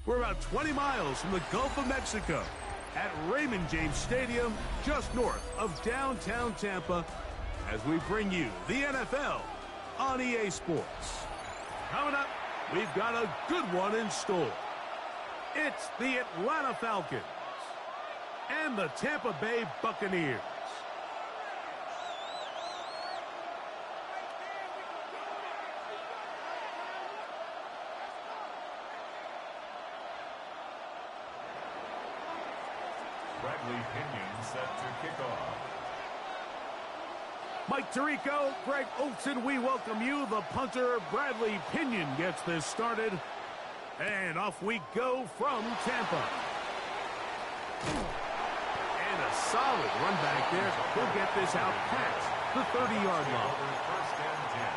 We're about 20 miles from the Gulf of Mexico at Raymond James Stadium, just north of downtown Tampa, as we bring you the NFL on EA Sports. Coming up, we've got a good one in store. It's the Atlanta Falcons and the Tampa Bay Buccaneers. Bradley Pinion set to kick off. Mike Tirico, Greg Olson, we welcome you. The punter, Bradley Pinion, gets this started. And off we go from Tampa. And a solid run back there. He'll get this out past the 30-yard line. First and 10.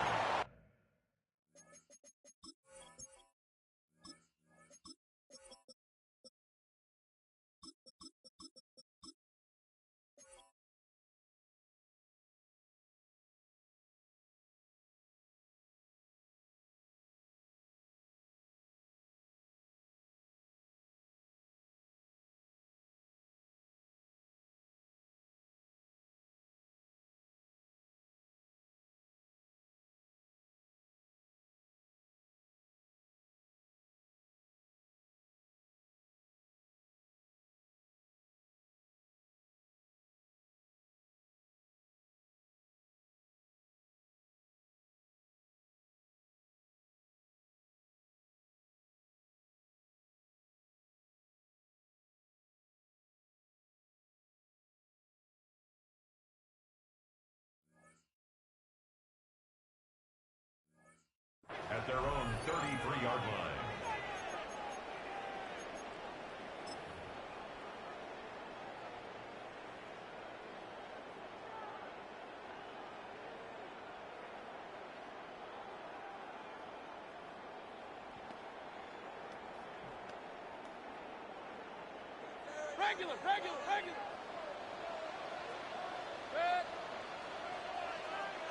At their own 33-yard line. Regular. Good.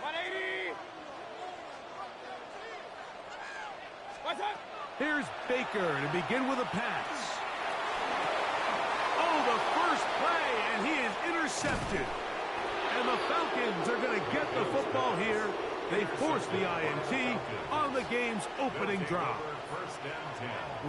180. Here's Baker to begin with a pass. Oh, the first play, and he is intercepted. And the Falcons are going to get the football here. They force the INT on the game's opening drive.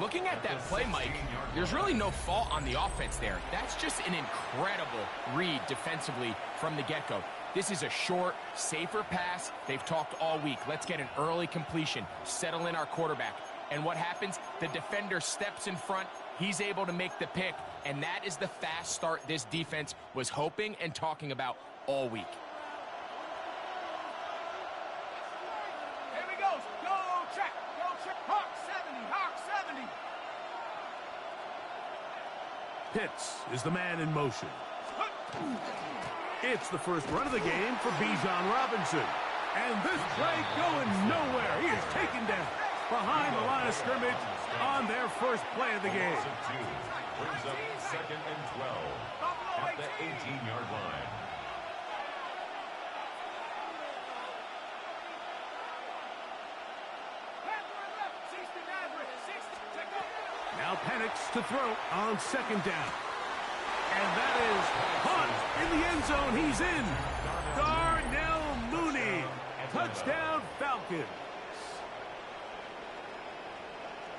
Looking at that play, Mike, there's really no fault on the offense there. That's just an incredible read defensively from the get-go. This is a short, safer pass. They've talked all week. Let's get an early completion, settle in our quarterback. And what happens? The defender steps in front. He's able to make the pick. And that is the fast start this defense was hoping and talking about all week. Here we go. Go track. Hawk 70. Pitts is the man in motion. It's the first run of the game for Bijan Robinson. And this play going nowhere. He is taken down behind the line of scrimmage on their first play of the game. Brings up 2nd and 12 at the 18-yard line. Now Penix to throw on 2nd down. And that is Hunt in the end zone. He's in. Darnell Mooney. Touchdown Falcons.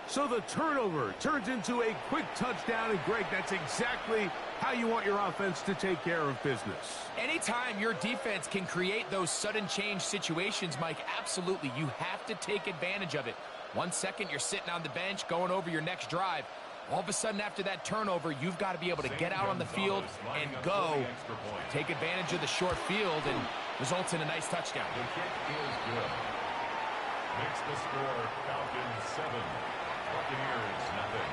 So the turnover turns into a quick touchdown. And Greg, that's exactly how you want your offense to take care of business. Anytime your defense can create those sudden change situations, Mike, absolutely, you have to take advantage of it. 1 second, you're sitting on the bench going over your next drive. All of a sudden, after that turnover, you've got to be able to get out on the field and go. Take advantage of the short field and results in a nice touchdown. The kick is good. Makes the score Falcons 7, Buccaneers nothing.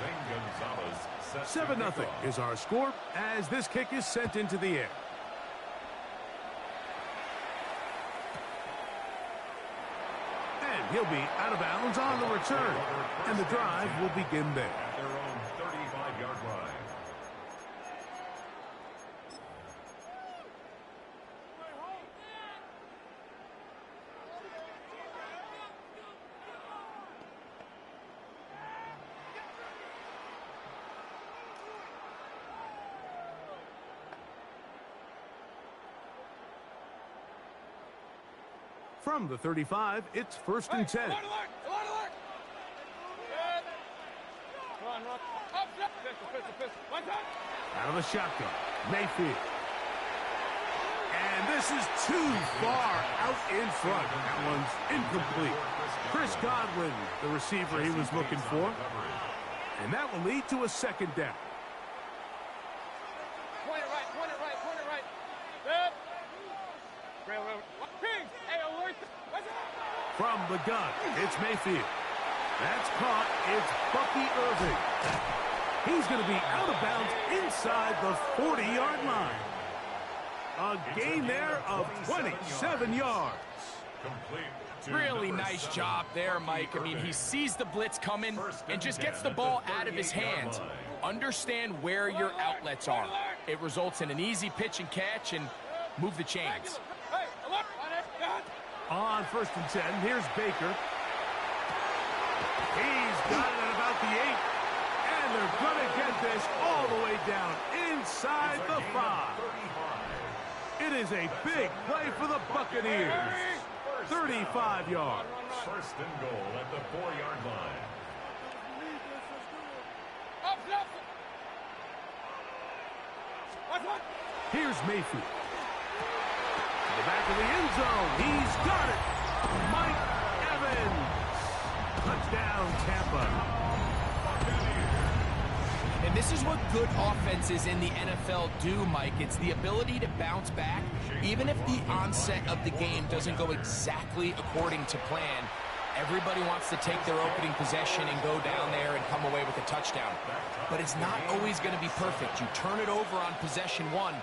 Zane Gonzalez 7-0 is our score as this kick is sent into the air. And he'll be out of bounds on the return. And the drive will begin there. At their own 35-yard line. From the 35, it's 1st and 10. Alert, alert, alert, alert. Run, run. Up, up. Pistol, pistol. One time. Out of the shotgun, Mayfield. And this is too far out in front. That one's incomplete. Chris Godwin, the receiver he was looking for. And that will lead to a 2nd down. Point it right, point it right, point it right. Yep. Rail, rail. Kings, hey, alert. From the gun, it's Mayfield. That's caught. It's Bucky Irving. He's going to be out of bounds inside the 40-yard line. A gain there of 27 yards. Really nice job there, Mike. I mean, he sees the blitz coming and just gets the ball out of his hands. Understand where your outlets are. It results in an easy pitch and catch and move the chains. Hey, alert. On 1st and 10, here's Baker. He's got it at about the 8. And they're going to get this all the way down inside the 5. It is a big play for the Buccaneers. 35 yards. 1st and goal at the 4-yard line. Up, up. What? Here's Mayfield. To the back of the end zone. He's got it. Mike Evans. Touchdown, Tampa. And this is what good offenses in the NFL do, Mike. It's the ability to bounce back, even if the onset of the game doesn't go exactly according to plan. Everybody wants to take their opening possession and go down there and come away with a touchdown. But it's not always going to be perfect. You turn it over on possession 1.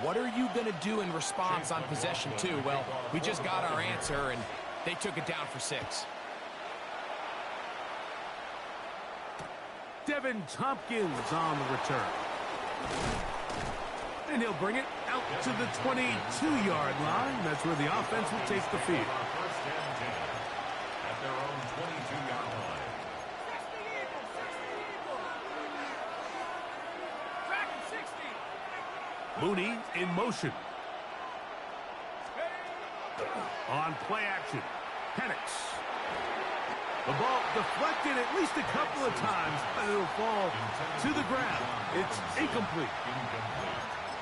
What are you going to do in response on possession 2? Well, we just got our answer, and they took it down for 6. Devin Tompkins on the return. And he'll bring it out to the 22-yard line. That's where the offense will take the field. 1st and 10 at their own 22-yard line. Mooney in motion. On play action, Penix. The ball deflected at least a couple of times, but it'll fall to the ground. It's incomplete.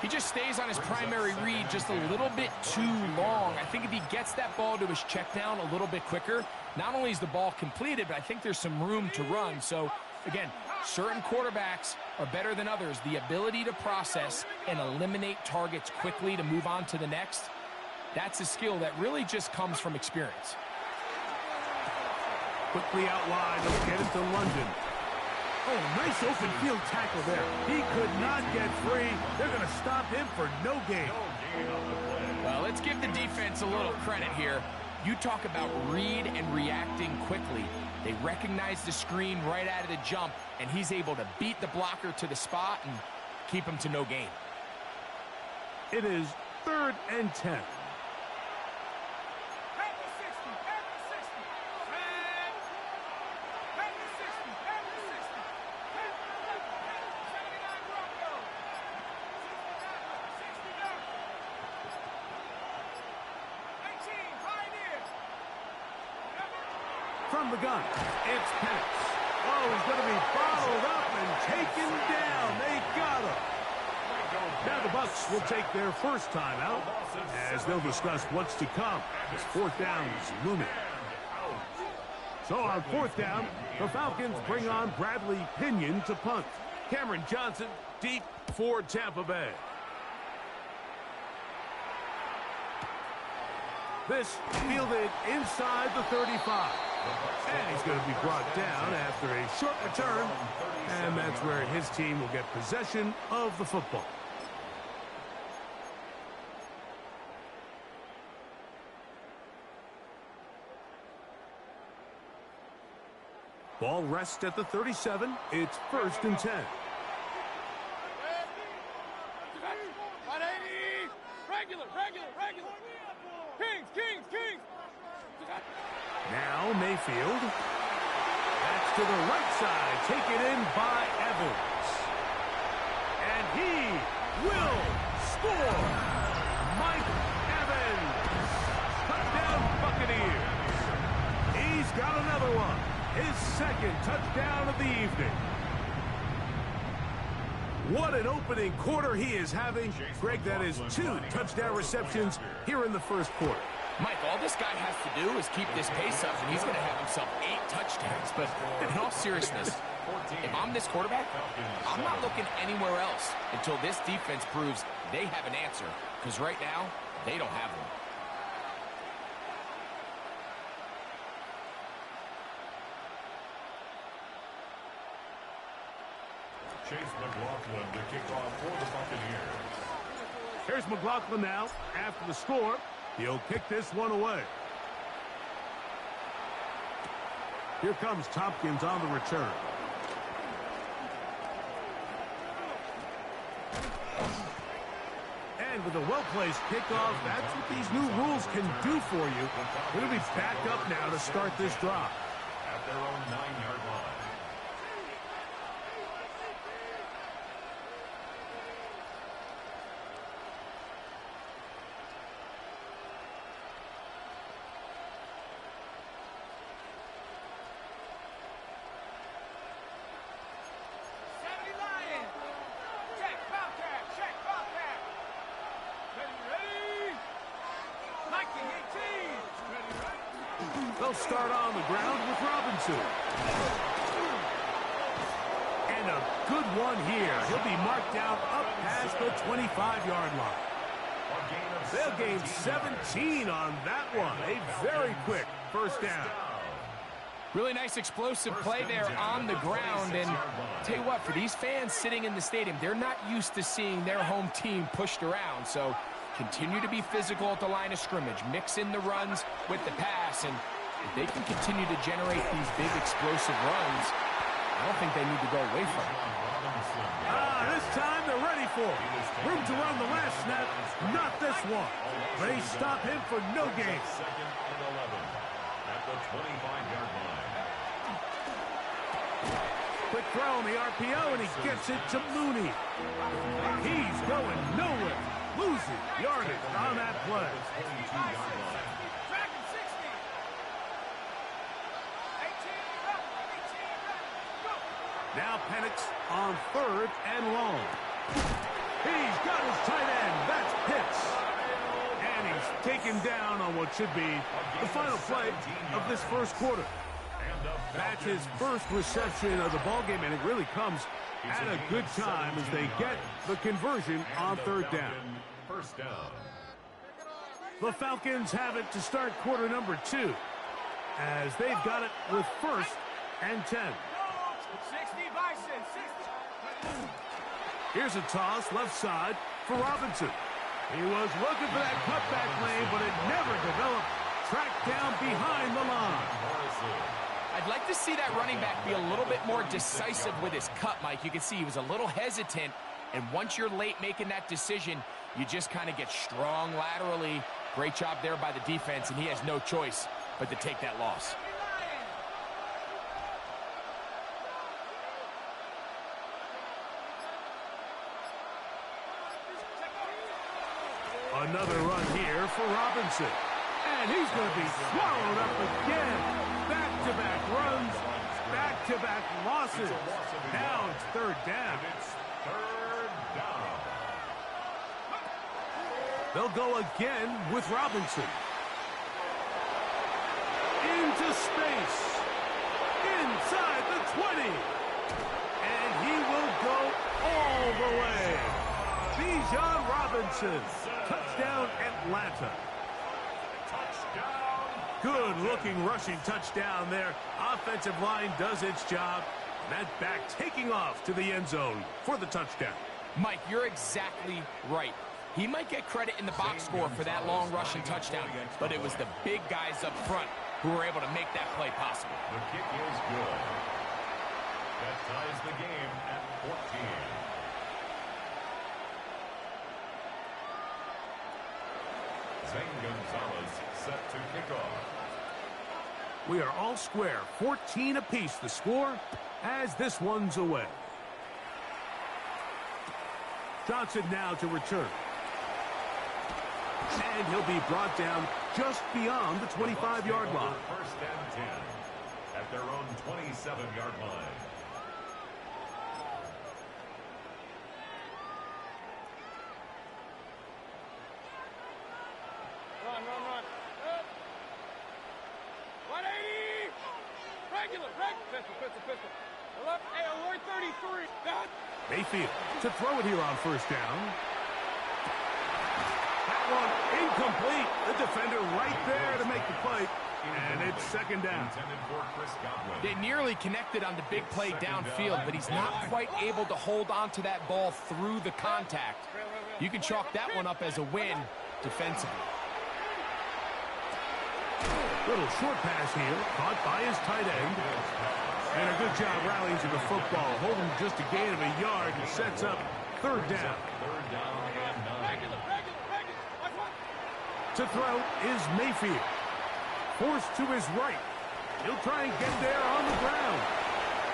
He just stays on his primary read just a little bit too long. I think if he gets that ball to his check down a little bit quicker, not only is the ball completed, but I think there's some room to run. So, again, certain quarterbacks are better than others. The ability to process and eliminate targets quickly to move on to the next, that's a skill that really just comes from experience. Quickly out wide, they'll get it to London. Oh, nice open field tackle there. He could not get free. They're going to stop him for no gain. Well, let's give the defense a little credit here. You talk about read and reacting quickly. They recognize the screen right out of the jump, and he's able to beat the blocker to the spot and keep him to no gain. It is 3rd and 10. From the gun, it's Penix. Oh, he's going to be bottled up and taken down. They got him. Now the Bucs will take their first time out as they'll discuss what's to come. This 4th down is looming. So on 4th down, the Falcons bring on Bradley Pinion to punt. Cameron Johnson deep for Tampa Bay. This fielded inside the 35. And he's going to be brought down after a short return. And that's where his team will get possession of the football. Ball rests at the 37. It's 1st and 10. 180. Regular. Kings. Now Mayfield. That's to the right side. Taken in by Evans. And he will score. Mike Evans. Touchdown Buccaneers. Buccaneers. He's got another one. His second touchdown of the evening. What an opening quarter he is having. Greg, that is 2 touchdown receptions here in the first quarter. Mike, all this guy has to do is keep this pace up, and he's going to have himself 8 touchdowns. But in all seriousness, if I'm this quarterback, I'm not looking anywhere else until this defense proves they have an answer. Because right now, they don't have one. Chase McLaughlin to kick off for the Buccaneers. Here's McLaughlin now. After the score, he'll kick this one away. Here comes Tompkins on the return. And with a well-placed kickoff, that's what these new rules can do for you. We're going to be back up now to start this drive. At their own 9-yard line. They'll start on the ground with Robinson. And a good one here. He'll be marked down up past the 25-yard line. They'll gain 17 on that one. A very quick first down. Really nice explosive play there on the ground. And tell you what, for these fans sitting in the stadium, they're not used to seeing their home team pushed around. So continue to be physical at the line of scrimmage. Mix in the runs with the pass. And if they can continue to generate these big explosive runs, I don't think they need to go away from it. This time they're ready for it. Room to run the last snap, not this one. They stop him for no gain. Second and 11 at the 25-yard line. Quick throw on the RPO, and he gets it to Mooney. He's going nowhere. Losing yardage on that play. Now Penix on 3rd and long. He's got his tight end. That's Pitts. And he's taken down on what should be the final play of this first quarter. That's his first reception of the ballgame, and it really comes at a good time as they get the conversion on 3rd down. First down. The Falcons have it to start quarter number 2 as they've got it with 1st and 10. 60 Bison, 60. Here's a toss left side for Robinson. He was looking for that cutback lane, but it never developed. Tracked down behind the line. I'd like to see that running back be a little bit more decisive with his cut, Mike. You can see he was a little hesitant, and once you're late making that decision, you just kind of get strong laterally. Great job there by the defense, and he has no choice but to take that loss. Another run here for Robinson. And he's going to be swallowed up again. Back-to-back runs, back-to-back losses. Now it's 3rd down. It's 3rd down. They'll go again with Robinson. Into space. Inside the 20. And he will go all the way. Bijan Robinson. Touchdown, Atlanta. Good-looking rushing touchdown there. Offensive line does its job. That back taking off to the end zone for the touchdown. Mike, you're exactly right. He might get credit in the box score for that long rushing touchdown, but it was the big guys up front who were able to make that play possible. The kick is good. That ties the game at 14. Zane Gonzalez set to kick off. We are all square, 14 apiece the score as this one's away. Johnson now to return. And he'll be brought down just beyond the 25-yard line. First and 10 at their own 27-yard line. Run. 180. Regular. Pistol. Hey, alert 33. Mayfield to throw it here on first down. That one incomplete. The defender right there to make the play. And it's second down. They nearly connected on the big play downfield, but he's not quite able to hold on to that ball through the contact. You can chalk that one up as a win defensively. Little short pass here, caught by his tight end. And a good job rallying to the football, holding just a gain of a yard and sets up third down. To throw is Mayfield. Forced to his right. He'll try and get there on the ground.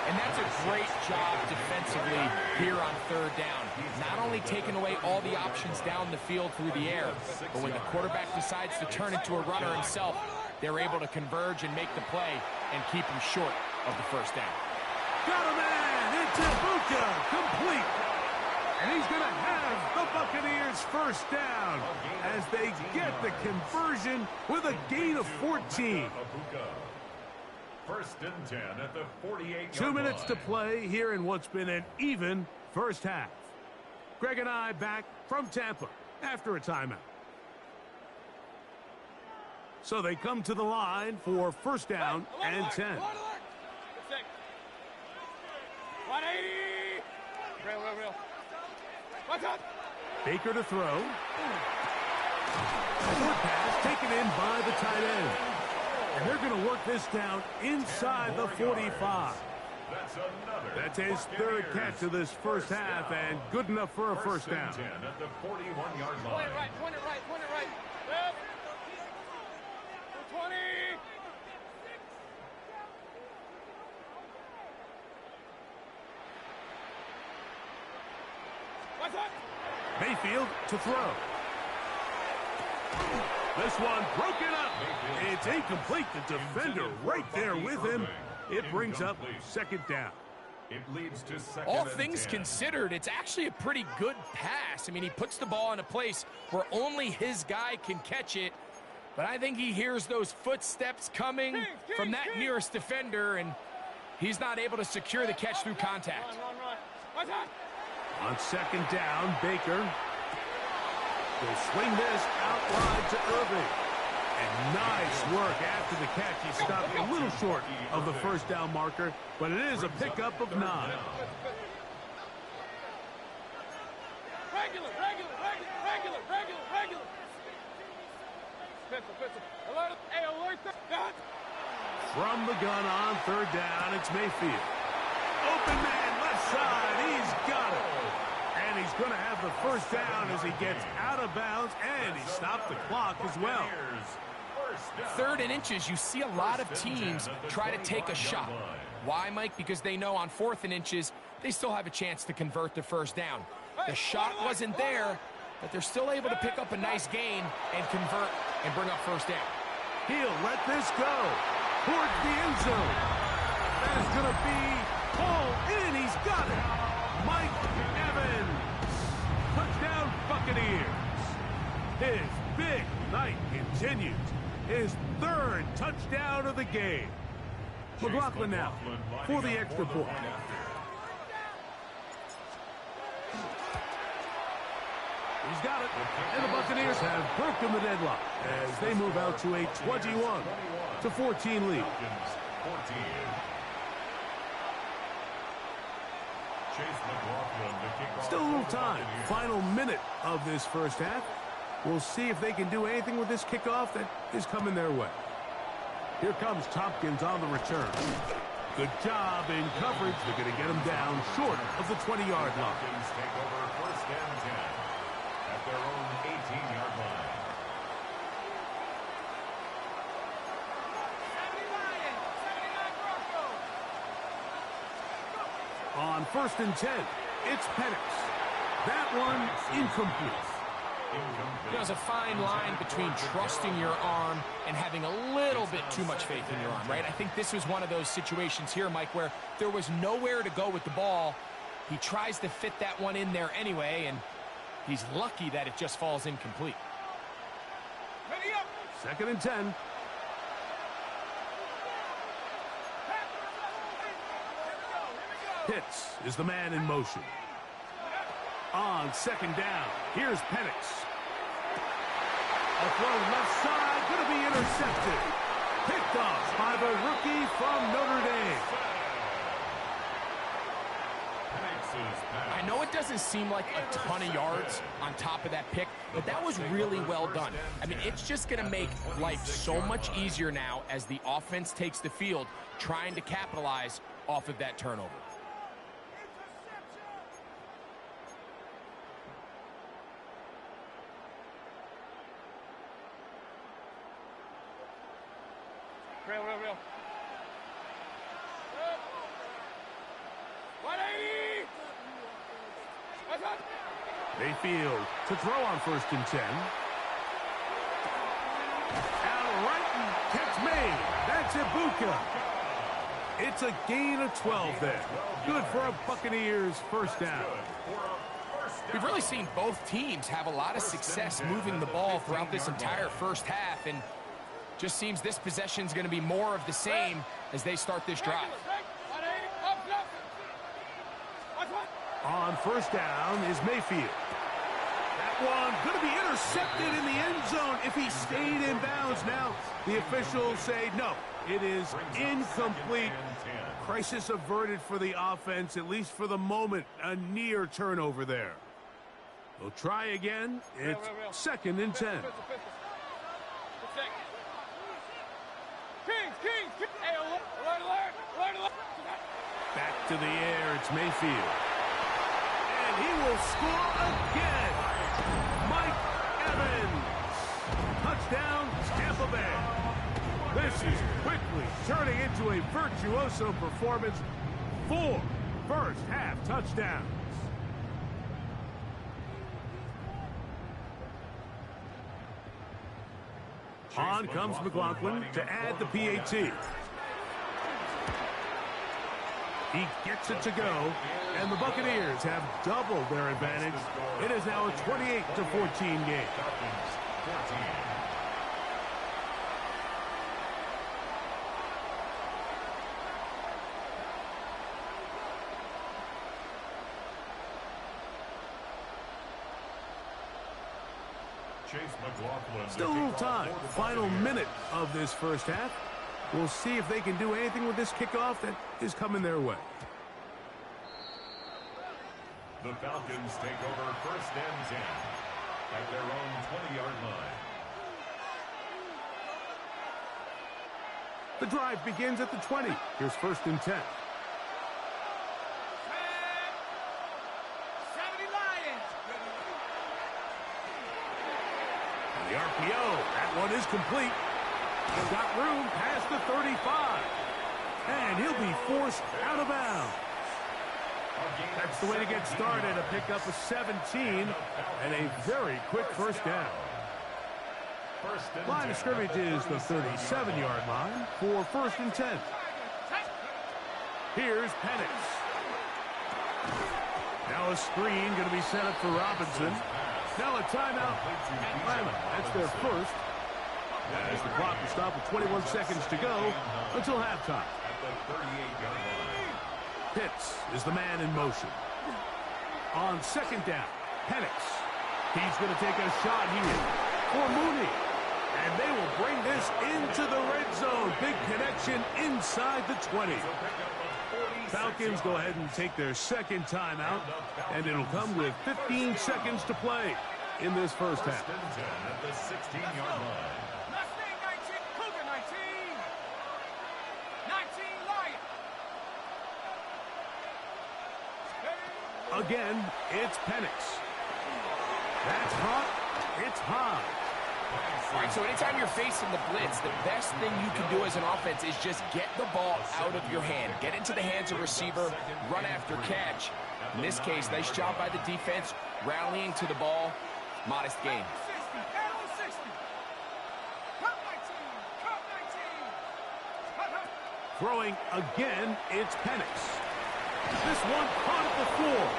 And that's a great job defensively here on third down. Not only taking away all the options down the field through the air, but when the quarterback decides to turn into a runner himself, they're able to converge and make the play and keep him short of the first down. Got a man into Buka, complete. And he's going to have the Buccaneers first down as they get the conversion with a gain of 14. First and 10 at the 48-yard 2 minutes line. to play here in what's been an even first half. Greg and I back from Tampa after a timeout. So they come to the line for first down and 10. 180. Real. What's up? Baker to throw. Short pass taken in by the tight end. And they're going to work this down inside the 45. That's his third catch of this first half and good enough for a first down. 10 at the 41-yard line. Point it right. Yep. 20. What's up? Mayfield to throw. This one broken up. It's incomplete. The defender right there with him. It brings up second down. It leads to second All and things 10. considered, it's actually a pretty good pass. I mean, he puts the ball in a place where only his guy can catch it. But I think he hears those footsteps coming from that nearest defender, and he's not able to secure the catch through contact. Run. What's up? On second down, Baker will swing this out wide to Irving. And nice work after the catch. He stopped a little short of the first down marker, but it is a pickup of 9. Regular. Pistol. Alert. Hey, alert. From the gun on third down, it's Mayfield. Open man, left side, he's got it. And he's going to have the first down as he gets out of bounds, and he stopped the clock as well. Third and inches, you see a lot of teams try to take a shot. Why, Mike? Because they know on 4th and inches, they still have a chance to convert the first down. The shot wasn't there, but they're still able to pick up a nice gain and convert and bring up first down. He'll let this go towards the end zone. That is going to be pulled in. He's got it. Mike Evans. Touchdown Buccaneers. His big night continues. His third touchdown of the game. McLaughlin now for the extra point. He's got it. And the Buccaneers have broken the deadlock as they move out to a 21-14 lead. Still a little time. Final minute of this first half. We'll see if they can do anything with this kickoff that is coming their way. Here comes Tompkins on the return. Good job in coverage. They're going to get him down short of the 20-yard line. Take over first and 10 at their own 18-yard line. On first and 10, it's Penix. That one incomplete. You know, there's a fine line between trusting your arm and having a little bit too much faith in your arm, right? I think this was one of those situations here, Mike, where there was nowhere to go with the ball. He tries to fit that one in there anyway, and he's lucky that it just falls incomplete. Second and 10. Pitts is the man in motion. On second down, here's Penix. A throw left side, going to be intercepted. Picked off by the rookie from Notre Dame. I know it doesn't seem like a ton of yards on top of that pick, but that was really well done. I mean, it's just going to make life so much easier now as the offense takes the field, trying to capitalize off of that turnover. Real. 180! Mayfield to throw on first and 10. Out right and catch made. That's Ibuka. It's a gain of 12 there. Good for a Buccaneers first down. We've really seen both teams have a lot of success moving the ball throughout this entire first half, and just seems this possession is going to be more of the same as they start this drive. On first down is Mayfield. That one going to be intercepted in the end zone if he stayed in bounds. Now the officials say no, it is incomplete. Crisis averted for the offense, at least for the moment. A near turnover there. They'll try again. It's second and 10. Back to the air, it's Mayfield. And he will score again. Mike Evans. Touchdown, Tampa Bay. This is quickly turning into a virtuoso performance. 4 first-half touchdowns. On comes McLaughlin to add the PAT. He gets it to go, and the Buccaneers have doubled their advantage. It is now a 28-14 game. Still a little time. Final minute of this first half. We'll see if they can do anything with this kickoff that is coming their way. The Falcons take over first and 10 at their own 20-yard line. The drive begins at the 20. Here's first and 10. And the RPO, that one is complete. He's got room past the 35. And he'll be forced out of bounds. That's the way to get started. A pickup of 17 and a very quick first down. Line of scrimmage is the 37-yard line for first and 10. Here's Penix. Now a screen going to be set up for Robinson. Now a timeout. Atlanta. That's their first. As the clock will stop with 21 seconds to go until halftime. Pitts is the man in motion. On second down, Penix. He's going to take a shot here for Mooney. And they will bring this into the red zone. Big connection inside the 20. Falcons go ahead and take their second timeout. And it'll come with 15 seconds to play in this first half. At the 16-yard line. Again, it's Penix. That's hot. It's high. All right, so anytime you're facing the blitz, the best thing you can do as an offense is just get the ball out of your hand. Get into the hands of receiver, run after catch. In this case, nice job by the defense, rallying to the ball, modest gain. Throwing again, it's Penix. This one caught at the floor.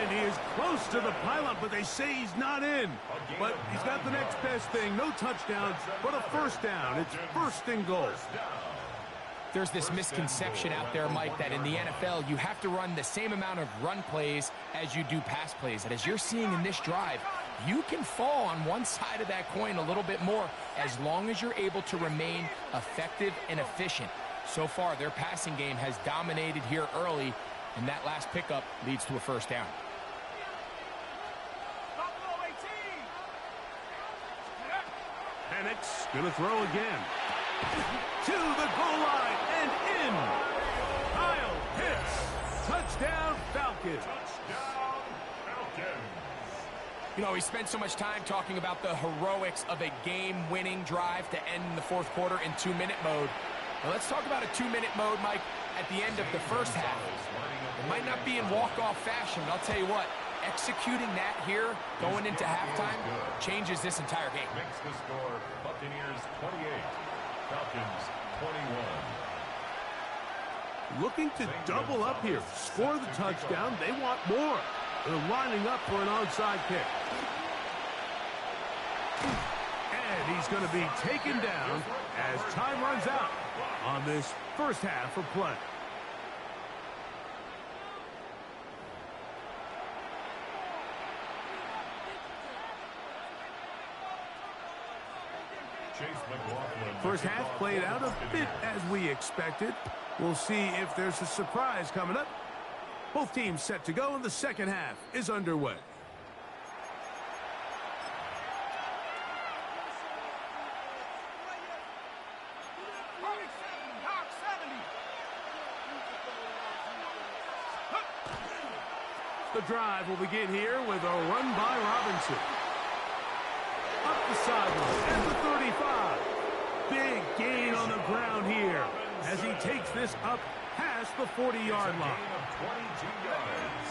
And he is close to the pylon, but they say he's not in. But he's got the next best thing. No touchdown, but a first down. It's first and goal. There's this misconception out there, Mike, that in the NFL, you have to run the same amount of run plays as you do pass plays. And as you're seeing in this drive, you can fall on one side of that coin a little bit more as long as you're able to remain effective and efficient. So far, their passing game has dominated here early, and that last pickup leads to a first down. Penix going to throw again. To the goal line and in. Kyle Pitts. Touchdown, Falcons. Touchdown, Falcons. You know, we spent so much time talking about the heroics of a game-winning drive to end the fourth quarter in 2-minute mode. Now let's talk about a 2-minute mode, Mike, at the end of the first half. It might not be in walk-off fashion, but I'll tell you what, executing that here, going into halftime, changes this entire game. Makes the score Buccaneers 28, Falcons 21. Looking to double up here. Score the touchdown. They want more. They're lining up for an onside kick. And he's going to be taken down as time runs out on this first half of play. First half played out a bit as we expected. We'll see if there's a surprise coming up. Both teams set to go, and the second half is underway. The drive will begin here with a run by Robinson. Up the sideline at the 35. Big gain on the ground here as he takes this up past the 40-yard line. A gain of 22 yards.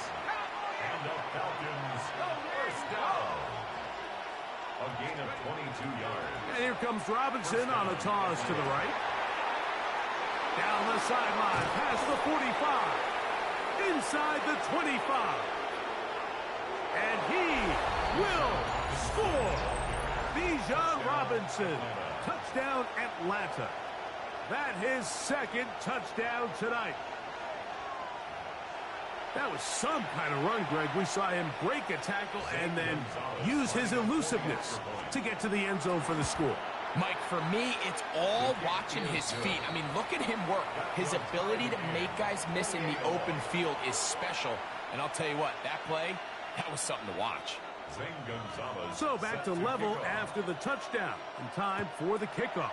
And the Falcons first down. A gain of 22 yards. And here comes Robinson on a toss to the right. Down the sideline past the 45. Inside the 25. And he will score. Bijan Robinson. Touchdown, Atlanta. That his second touchdown tonight. That was some kind of run, Greg. We saw him break a tackle and then use his elusiveness to get to the end zone for the score. Mike, for me, it's all watching his feet. I mean, look at him work. His ability to make guys miss in the open field is special. And I'll tell you what, that play, that was something to watch. So back to level after the touchdown. And time for the kickoff.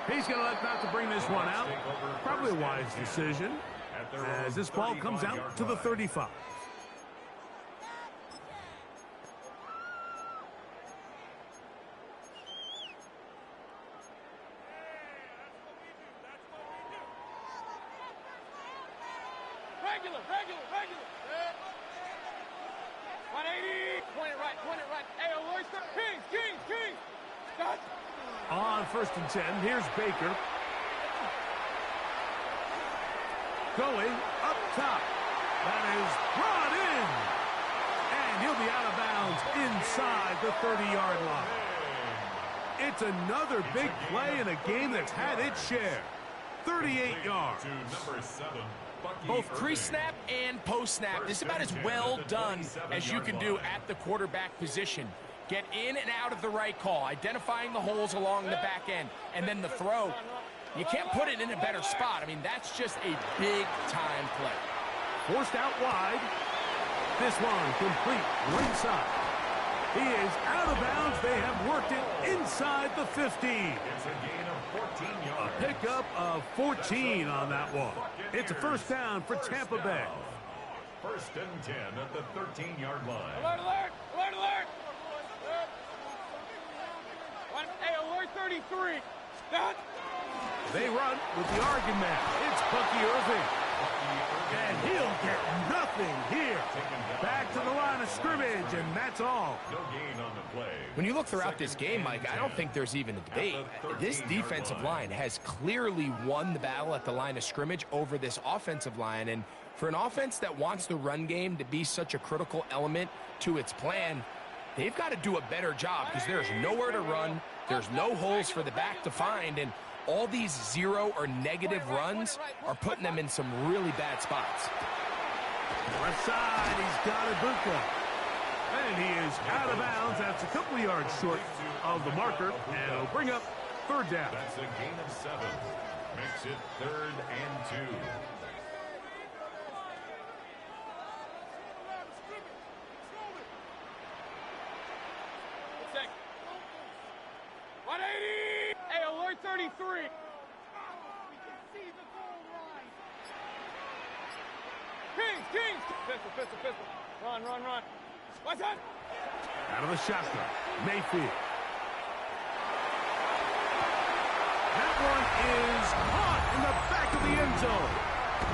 He's going to let not to bring this one out. Probably a wise decision as this ball comes out to the 35. Regular. 180. Point it right. Hey, alert, Kings. Dodge. On 1st and 10, here's Baker. Going up top. That is brought in. And he'll be out of bounds inside the 30-yard line. It's another big play in a game that's had its share. 38 yards. Both pre-snap and post-snap. This is about as well done as you can do at the quarterback position. Get in and out of the right call, identifying the holes along the back end, and then the throw. You can't put it in a better spot. I mean, that's just a big-time play. Forced out wide. This one complete right side. He is out of bounds. They have worked it inside the 15. It's a gain of 14 yards. A pickup of 14 on that one. It's a first down for Tampa Bay. 1st and 10 at the 13-yard line. Alert. Hey, alert 33. Dodge. They run with the argument. It's Bucky Irving. And he'll get nothing here. Back to the line of scrimmage, and that's all. No gain on the play. When you look throughout this game, Mike, I don't think there's even a debate. This defensive line has clearly won the battle at the line of scrimmage over this offensive line. And for an offense that wants the run game to be such a critical element to its plan, they've got to do a better job because there's nowhere to run. There's no holes for the back to find. And all these zero or negative runs are putting them in some really bad spots. Left side, he's got Ibuka. And he is out of bounds. That's a couple yards short of the marker. And it'll bring up third down. That's a gain of 7. Makes it 3rd and 2. Hey, alert 33. Kings! Pistol. Run. What's that? Out of the shotgun, Mayfield. That one is caught in the back of the end zone.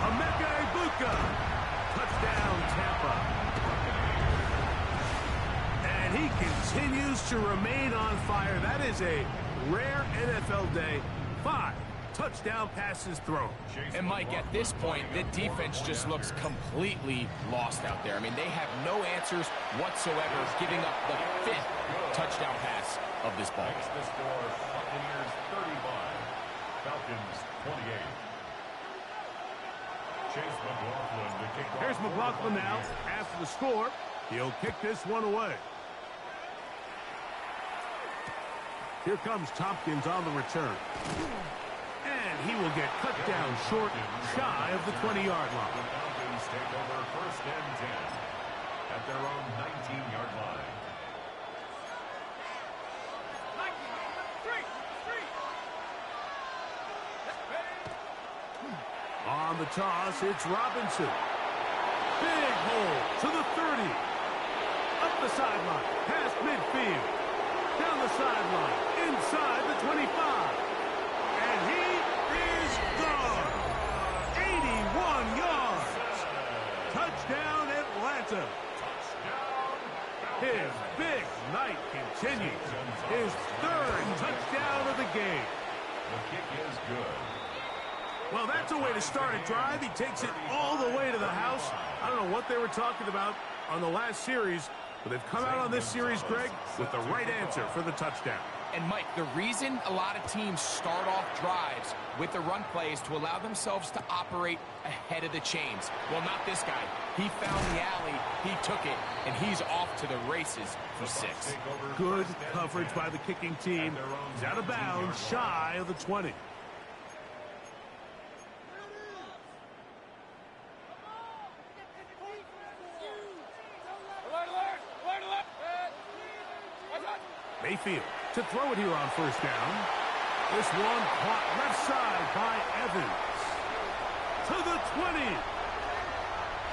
Emeka Ibuka. Touchdown, Tampa. And he continues to remain on fire. That is a rare NFL day. 5 touchdown passes thrown. And Mike, at this point, the defense just looks completely lost out there. I mean, they have no answers whatsoever, giving up the 5th touchdown pass of this ball. Makes the score Buccaneers 35, Falcons 28. Chase McLaughlin to kick off. Here's McLaughlin now. After the score, he'll kick this one away. Here comes Tompkins on the return. And he will get cut down short, shy of the 20-yard line. The Falcons take over 1st and 10 at their own 19-yard line. On the toss, it's Robinson. Big hole to the 30. Up the sideline, past midfield. Down the sideline, inside the 25. And he is gone. 81 yards. Touchdown, Atlanta. His big night continues. His 3rd touchdown of the game. The kick is good. Well, that's a way to start a drive. He takes it all the way to the house. I don't know what they were talking about on the last series, but they've come out on this series, Greg, with the right answer for the touchdown. And, Mike, the reason a lot of teams start off drives with the run play is to allow themselves to operate ahead of the chains. Well, not this guy. He found the alley, he took it, and he's off to the races for 6. Good coverage by the kicking team. He's out of bounds, shy of the 20. Mayfield to throw it here on 1st down. This one caught left side by Evans. To the 20.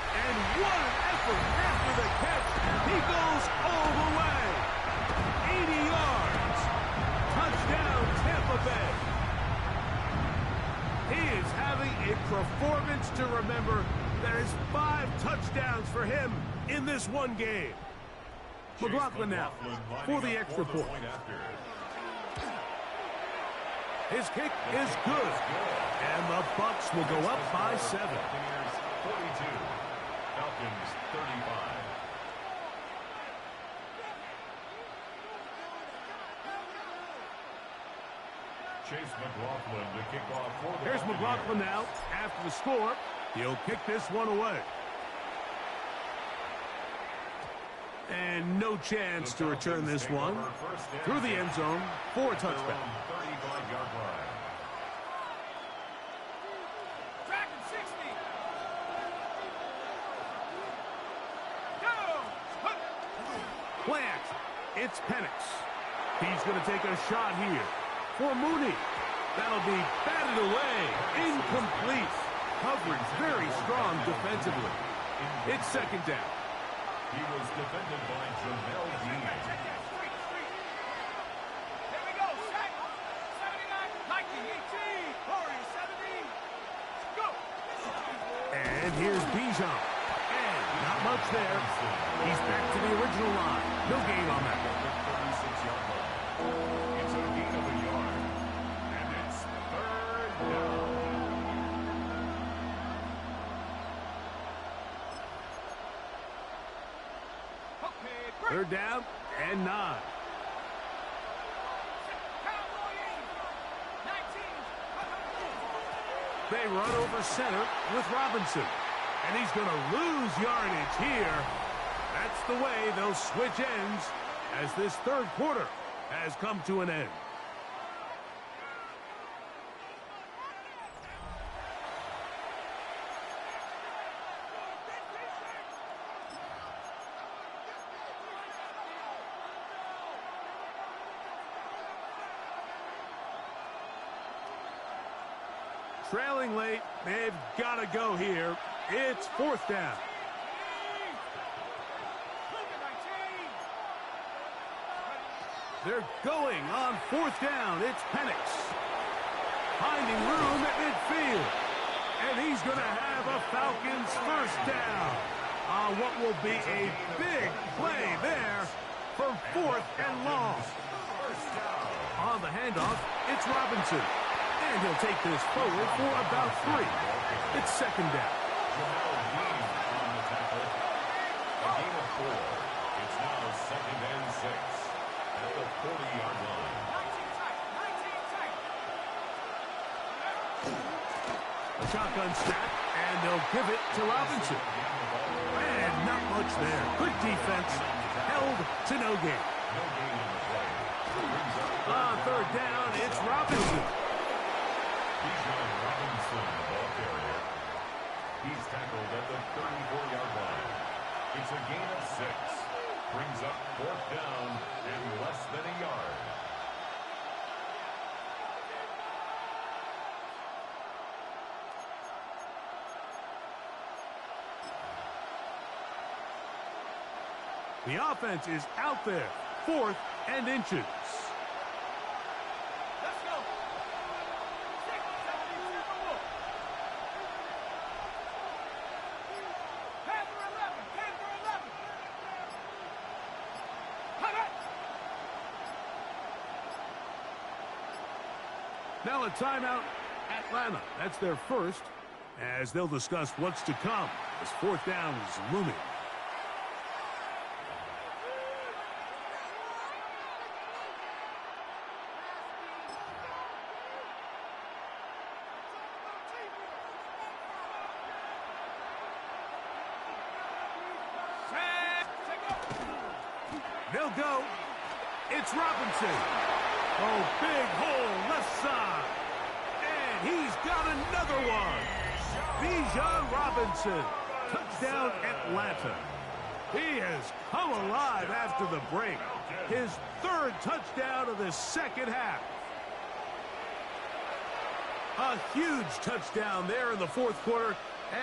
And what an effort after the catch. He goes all the way. 80 yards. Touchdown, Tampa Bay. He is having a performance to remember. There's 5 touchdowns for him in this one game. McLaughlin now for the extra point. His kick is good. And the Bucs will go up by 7. 42, Falcons 35. Chase McLaughlin to kick off for the Here's McLaughlin now. After the score, he'll kick this one away. And no chance to return this one. Through the end zone for a touchdown. 35-yard line. Tracking 60. Go! Play action. It's Penix. He's going to take a shot here for Mooney. That'll be batted away. Incomplete. Coverage very strong defensively. It's 2nd down. He was defended by Jamel Dean. Here we go. Sack. 79. 19. 18. 40. 70. Go. Bijan. And not much there. He's back to the original line. No gain on that. 36-yard line. It's a gain of a yard. And it's third down. Third down and 9. They run over center with Robinson. And he's going to lose yardage here. That's the way they'll switch ends as this third quarter has come to an end. Trailing late, they've got to go here. It's fourth down. They're going on fourth down. It's Penix. Finding room at midfield. And he's going to have a Falcons first down on what will be a big play there for fourth and long. On the handoff, it's Robinson. And he'll take this forward for about 3. It's second down. On the tackle. A gain of 4. It's now second and 6 at the 40-yard line. A shotgun snap, and they'll give it to Robinson. And not much there. Good defense. Held to no gain. No gain on the play. On third down, it's Robinson. Bijan Robinson, the ball carrier. He's tackled at the 34-yard line. It's a gain of 6. Brings up fourth down and less than a yard. The offense is out there. 4th and inches. Now a timeout, Atlanta. That's their first, as they'll discuss what's to come as fourth down is looming. They'll go. It's Robinson. Oh, big hole left side. And he's got another one. Bijan Robinson. Touchdown Atlanta. He has come alive after the break. His 3rd touchdown of the second half. A huge touchdown there in the 4th quarter.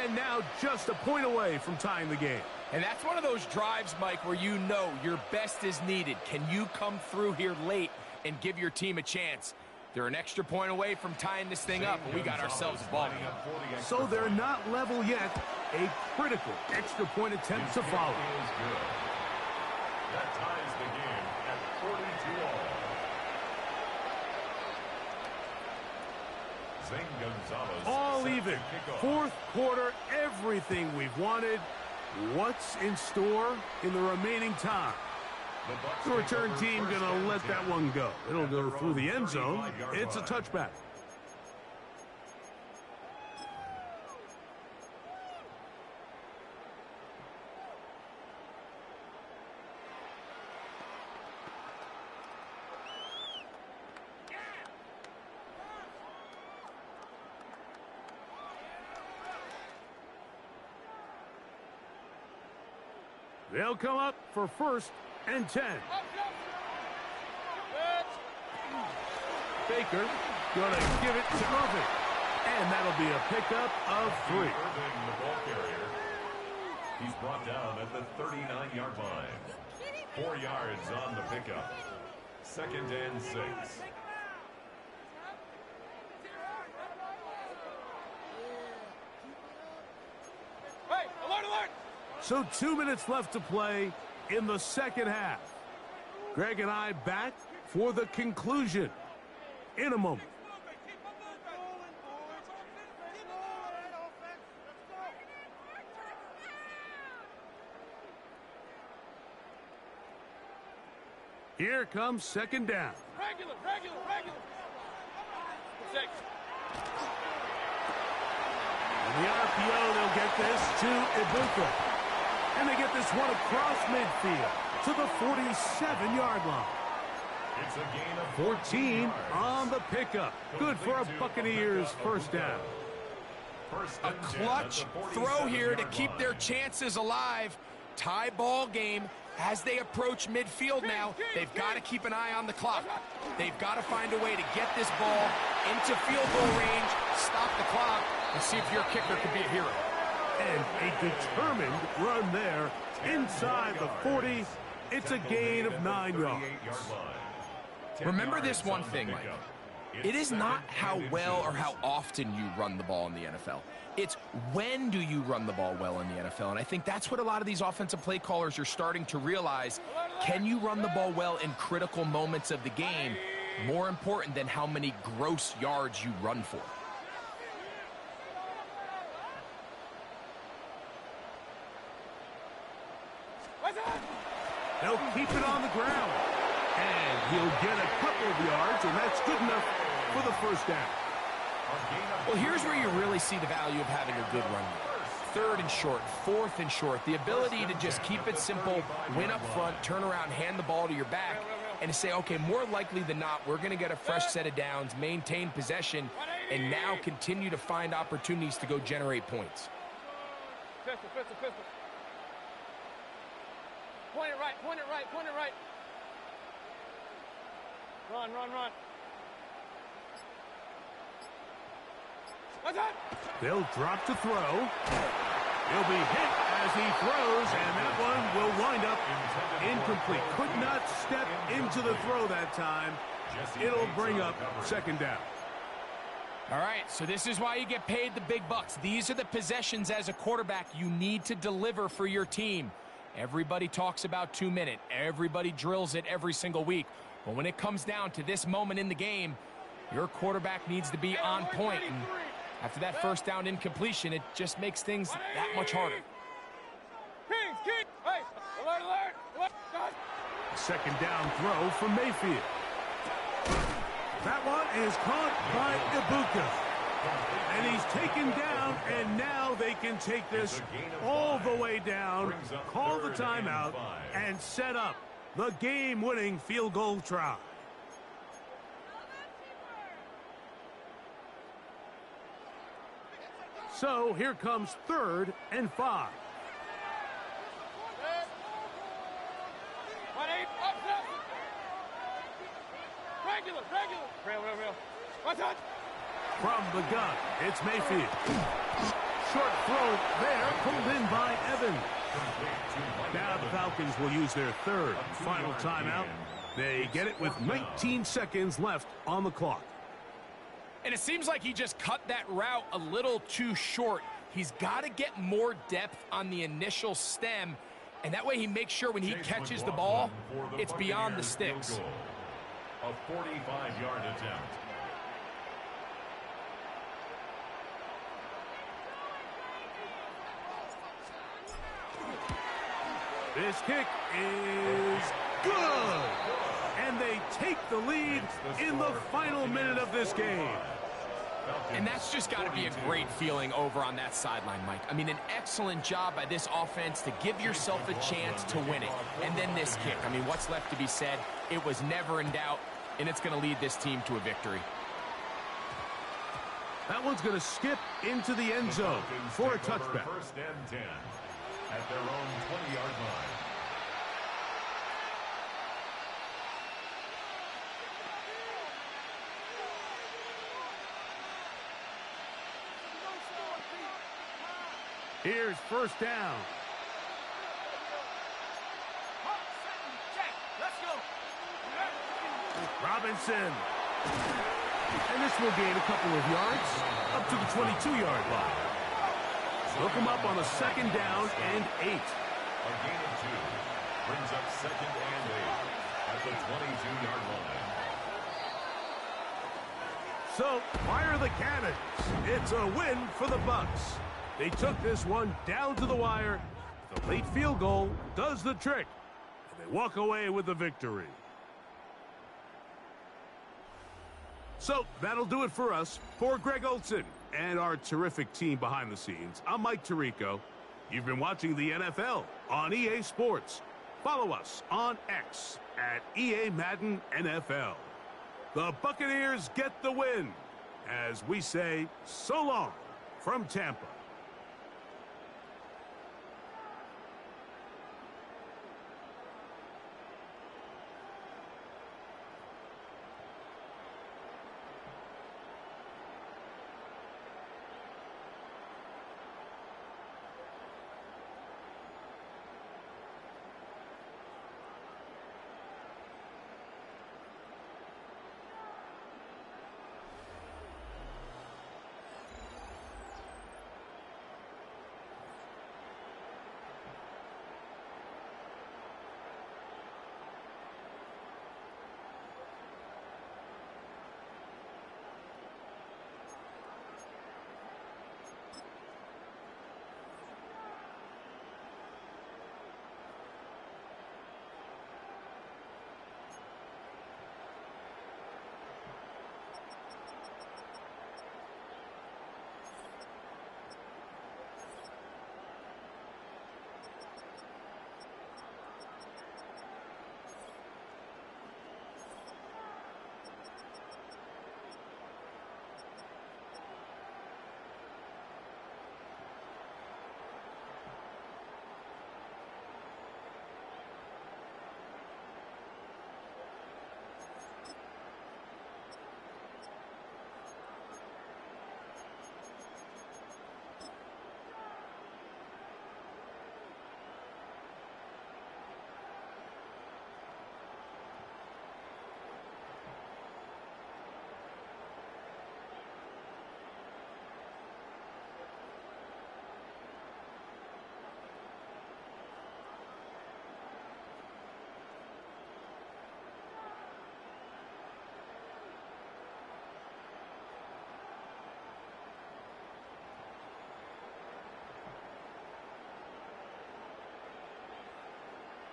And now just a point away from tying the game. And that's one of those drives, Mike, where you know your best is needed. Can you come through here late and give your team a chance? They're an extra point away from tying this thing up, and we got ourselves a ball game. So they're not level yet. A critical extra point attempt to follow. That ties the game at 42-all. Zane Gonzalez. All even. 4th quarter, everything we've wanted. What's in store in the remaining time? The return team going to let that one go. It'll go through the end zone. It's a touchback. They'll come up for 1st and 10. Baker going to give it to Irving. And that'll be a pickup of 3. Irving, the ball carrier. He's brought down at the 39-yard line. 4 yards on the pickup. 2nd and 6. Hey, So 2 minutes left to play in the second half. Greg and I back for the conclusion in a moment. Here comes second down. Regular. 6. In the RPO, they'll get this to Ibuka. And they get this one across midfield to the 47-yard line. It's a gain of 14 on the pickup. Good for a Buccaneers first down. A clutch throw here to keep their chances alive. Tie ball game. As they approach midfield now, they've got to keep an eye on the clock. They've got to find a way to get this ball into field goal range, stop the clock, and see if your kicker could be a hero. And a determined run there inside the 40. It's a gain of 9 yards. Remember this one thing, Mike. It is not how well or how often you run the ball in the NFL. It's when do you run the ball well in the NFL. And I think that's what a lot of these offensive play callers are starting to realize. Can you run the ball well in critical moments of the game? More important than how many gross yards you run for. They'll keep it on the ground. And he'll get a couple of yards, and that's good enough for the first down. Well, here's where you really see the value of having a good run. 3rd and short, 4th and short. The ability to just keep it simple, win up front, turn around, hand the ball to your back, and to say, okay, more likely than not, we're going to get a fresh set of downs, maintain possession, and now continue to find opportunities to go generate points. Pistol. Point it right. Run. What's that? They'll drop to throw. He'll be hit as he throws, and that one will wind up incomplete. Could not step into the throw that time. It'll bring up second down. All right, so this is why you get paid the big bucks. These are the possessions as a quarterback you need to deliver for your team. Everybody talks about 2 minutes. Everybody drills it every single week. But when it comes down to this moment in the game, your quarterback needs to be on point. And after that first down incompletion, it just makes things that much harder. Kings. Hey, alert. Second down throw from Mayfield. That one is caught by Ibuka. And he's taken down, and now they can take this all the way down, call the timeout, and set up the game-winning field goal try. So here comes 3rd and 5. Regular. Real. What's that? From the gun, it's Mayfield. Short throw there, pulled in by Evans. Now the Falcons will use their 3rd and final timeout. They get it with 19 seconds left on the clock. And it seems like he just cut that route a little too short. He's got to get more depth on the initial stem, and that way he makes sure when he catches the ball, it's beyond the sticks. A 45-yard attempt. This kick is good. And they take the lead in the final minute of this game. And that's just got to be a great feeling over on that sideline, Mike. I mean, an excellent job by this offense to give yourself a chance to win it. And then this kick. I mean, what's left to be said? It was never in doubt, and it's going to lead this team to a victory. That one's going to skip into the end zone for a touchback. 1st and 10 at their own 20-yard line. Here's first down. Robinson. And this will gain a couple of yards up to the 22-yard line. Look him up on a 2nd down and 8. A gain of 2 brings up 2nd and 8 at the 22-yard line. So, fire the cannons. It's a win for the Bucs. They took this one down to the wire. The late field goal does the trick, and they walk away with the victory. So, that'll do it for us. For Greg Olson and our terrific team behind the scenes, I'm Mike Tirico. You've been watching the NFL on EA Sports. Follow us on X at EA Madden NFL. The Buccaneers get the win as we say so long from Tampa.